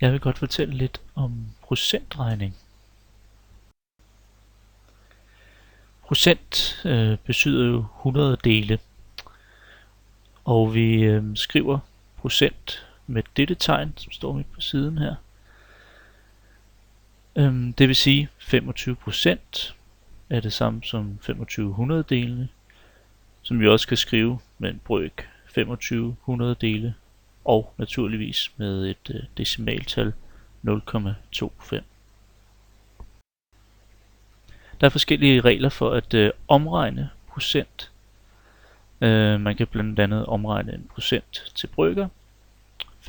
Jeg vil godt fortælle lidt om procentregning. Procent betyder jo 100 dele, og vi skriver procent med dette tegn, som står midt på siden her. Det vil sige 25% er det samme som 25 delene, som vi også kan skrive med en brøk 25 dele, og naturligvis med et decimaltal 0,25. Der er forskellige regler for at omregne procent. Man kan blandt andet omregne en procent til brøker.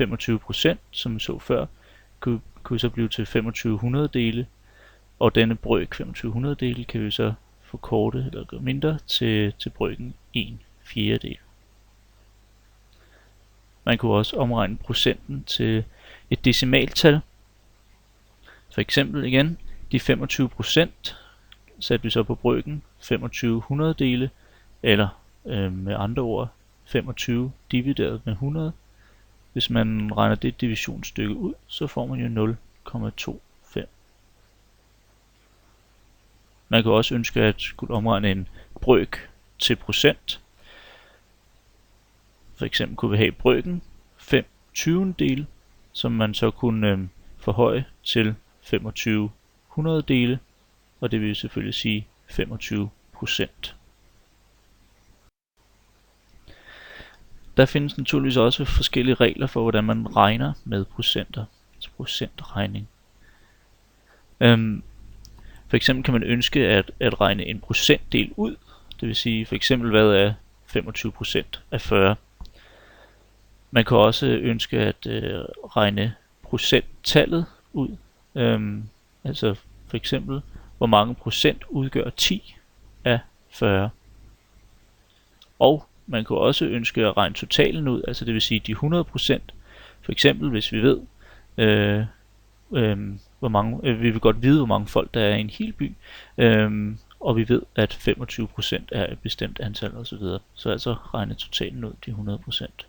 25%, som vi så før, kunne så blive til 25 dele, og denne brøk 25 dele kan vi så forkorte eller gøre mindre til brøken 1/4. Man kunne også omregne procenten til et decimaltal. For eksempel igen, de 25% satte vi så på brøken 25 dele, eller med andre ord 25 divideret med 100. Hvis man regner det divisionsstykke ud, så får man jo 0,25. Man kan også ønske at skulle omregne en brøk til procent. For eksempel kunne vi have brøken 5/20, som man så kunne forhøje til 25 dele, og det vil selvfølgelig sige 25%. Der findes naturligvis også forskellige regler for, hvordan man regner med procenter, altså procentregning. For eksempel kan man ønske at regne en procentdel ud, det vil sige for eksempel hvad er 25% af 40. Man kan også ønske at regne procenttallet ud, altså for eksempel hvor mange procent udgør 10 af 40. Og man kan også ønske at regne totalen ud, altså det vil sige de 100%. For eksempel hvis vi ved, vi vil godt vide hvor mange folk der er i en hel by, og vi ved at 25% er et bestemt antal osv. Så altså regne totalen ud, de 100%.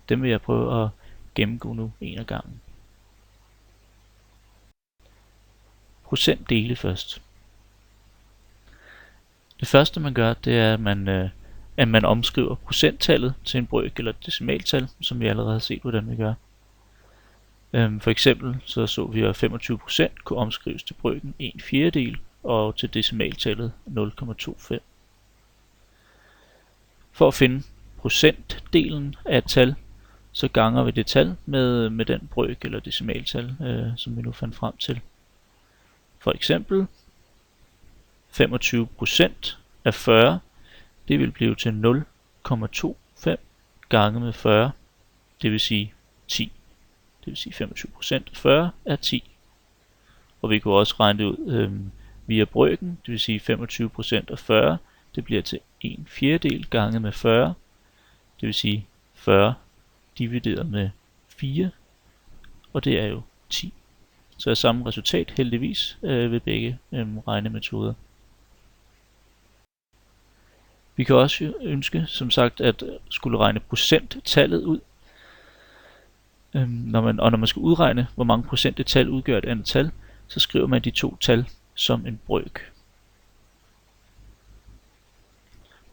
Dem vil jeg prøve at gennemgå nu en af gangen. Procentdele først. Det første man gør, det er at man omskriver procenttallet til en brøk eller et decimaltal, som vi allerede har set hvordan vi gør. For eksempel så vi at 25% kunne omskrives til brøken 1/4 og til decimaltallet 0,25. For at finde procentdelen af et tal, så ganger vi det tal med den brøk eller decimaltal, som vi nu fandt frem til. For eksempel 25% af 40, det vil blive til 0,25 gange med 40, det vil sige 10. Det vil sige 25% af 40 er 10. Og vi kunne også regne det ud via brøken, det vil sige 25% af 40, det bliver til 1/4 gange med 40, det vil sige 40 divideret med 4, og det er jo 10. Så er samme resultat heldigvis ved begge regnemetoder. Vi kan også ønske, som sagt, at skulle regne procenttallet ud. Når man skal udregne, hvor mange procent et tal udgør et andet tal, så skriver man de to tal som en brøk.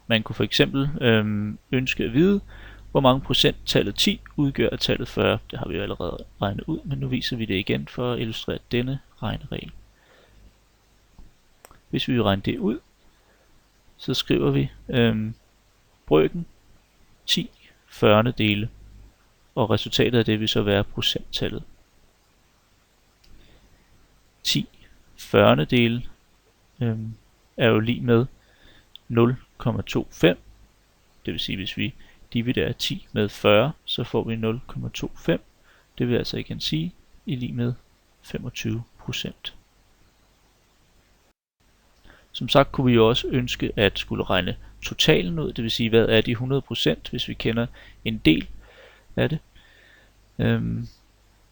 Man kunne for eksempel ønske at vide, hvor mange procent tallet 10 udgør af tallet 40. Det har vi jo allerede regnet ud, men nu viser vi det igen for at illustrere denne regneregel. Hvis vi vil regne det ud, så skriver vi brøken 10/40 dele, og resultatet af det vil så være procenttallet. 10/40 dele er jo lig med 0,25. Det vil sige, hvis vi dividerer 10 med 40, så får vi 0,25. Det vil altså igen sige i lig med 25%. Som sagt kunne vi jo også ønske at skulle regne totalen ud, det vil sige hvad er de 100%, hvis vi kender en del af det.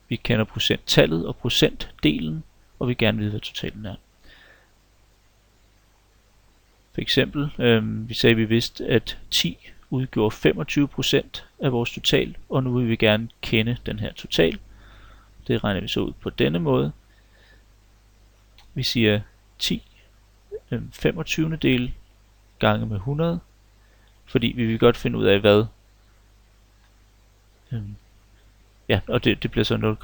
Vi kender procenttallet og procentdelen, og vi vil gerne vide hvad totalen er. For eksempel, vi sagde at vi vidste at 10 udgjorde 25% af vores total, og nu vil vi gerne kende den her total. Det regner vi så ud på denne måde. Vi siger 10 25. del gange med 100, fordi vi vil godt finde ud af hvad. Ja, og det bliver så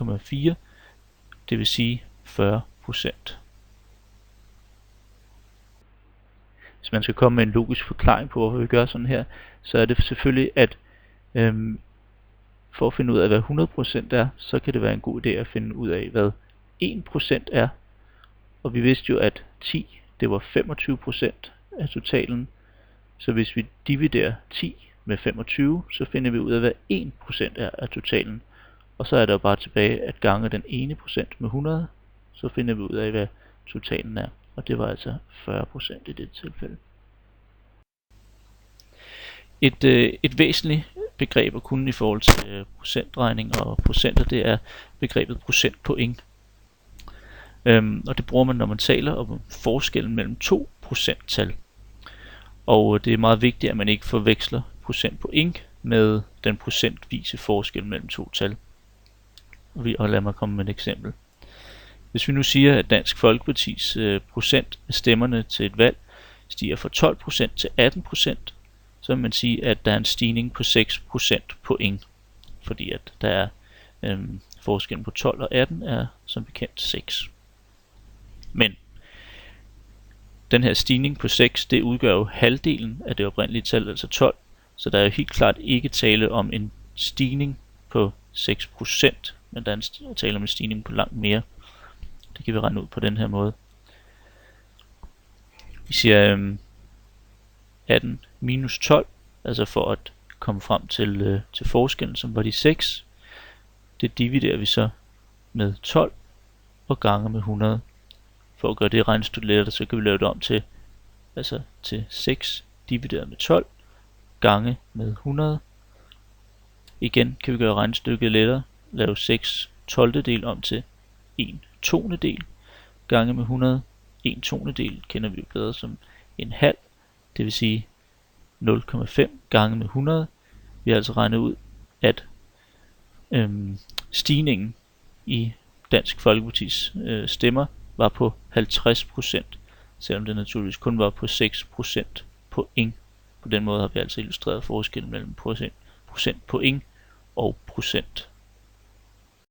0,4, det vil sige 40%. Hvis man skal komme med en logisk forklaring på, hvorfor vi gør sådan her, så er det selvfølgelig, at for at finde ud af, hvad 100% er, så kan det være en god idé at finde ud af, hvad 1% er. Og vi vidste jo, at 10, det var 25% af totalen. Så hvis vi dividerer 10 med 25, så finder vi ud af, hvad 1% er af totalen. Og så er der bare tilbage at gange den ene procent med 100, så finder vi ud af, hvad totalen er. Og det var altså 40% i dette tilfælde. Et væsentligt begreb at kunne i forhold til procentregning og procenter, det er begrebet procentpoint. Og det bruger man, når man taler om forskellen mellem to procenttal. Og det er meget vigtigt, at man ikke forveksler procentpoint med den procentvise forskel mellem to tal. Og lad mig komme med et eksempel. Hvis vi nu siger, at Dansk Folkepartis procent af stemmerne til et valg stiger fra 12% til 18%, så vil man sige, at der er en stigning på 6% point, fordi at der er forskellen på 12 og 18 er som bekendt 6. Men den her stigning på 6, det udgør jo halvdelen af det oprindelige tal, altså 12, så der er jo helt klart ikke tale om en stigning på 6%, men der er tale om en stigning på langt mere. Det kan vi regne ud på den her måde. Vi siger 18 minus 12, altså for at komme frem til forskellen, som var de 6. Det dividerer vi så med 12 og gange med 100. For at gøre det regnestykke lettere, så kan vi lave det om til, til 6 divideret med 12 gange med 100. Igen kan vi gøre regnestykket lettere. Lave 6 12. om til 1 2. gange med 100. 1 2. kender vi jo bedre som en halv. Det vil sige 0,5 gange med 100. Vi har altså regnet ud, at stigningen i Dansk Folkepartis stemmer var på 50%, selvom det naturligvis kun var på 6% point. På den måde har vi altså illustreret forskellen mellem procentpoint og procent.